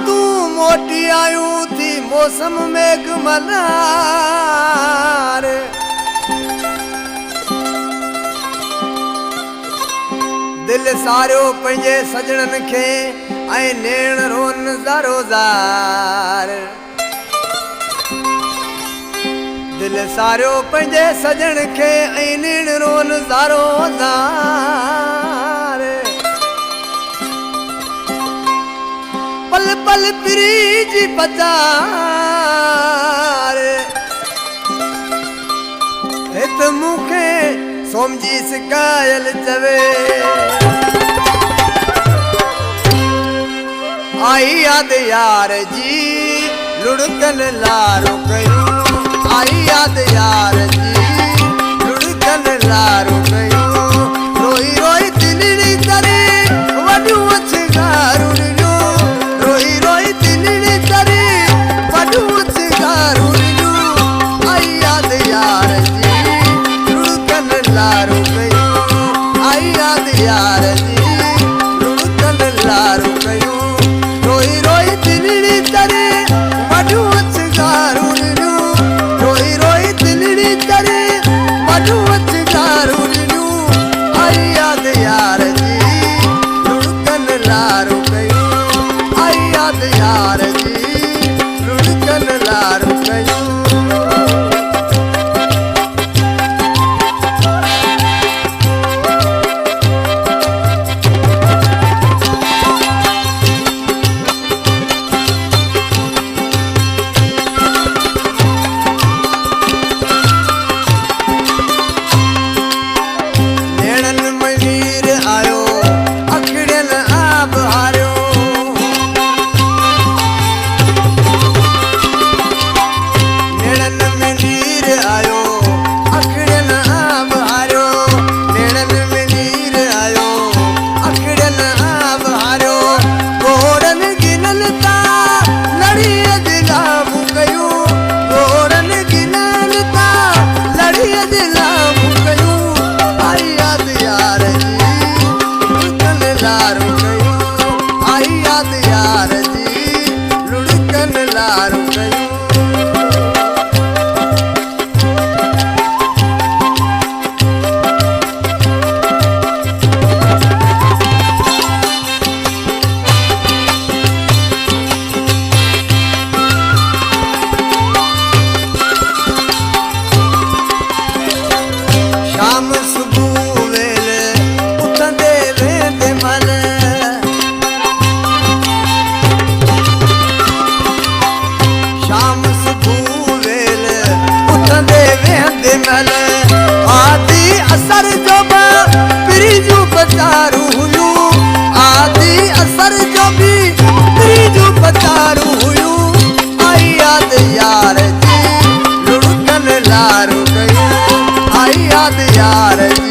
तू मोटी आयू थी मौसम मेघ मल्हार दिल सारो पंहिंजे सजणन खे ऐं नेण रोन ज़ारो ज़ार दिल सारो पंहिंजे सजण खे ऐं नेण रोन ज़ारो ज़ार पल पल पिरी जी पचार हित मूंखे सोमजी सिकायल चवे आई याद यार जी लुढ़कन लारो कयूं आई याद यार जी लुढ़कन लारो कयूं रोई रोई दिलड़ी तरे वॾियूं अछगारूं रोई रोई दिलड़ी तरे वॾियूं अछगारूं आई याद यार जी लुढ़कन लारो कयूं आई याद यार जी लुढ़कन लारो कयूं रोई रोई दिलड़ी तरे वॾियूं अछगारूं रोई रोई दिलड़ी तरे वॾियूं अछगारूं आई याद यार जी लुढ़कन लारो कयूं आई याद यार जी लुढ़कन लारो कयूं आदि असर जो प्रीजू पचारू हुयूं आदि असर जो भी प्रीजू पचारू हुयूं आई याद यार जी लुढ़कन लारो कयूं आई याद यार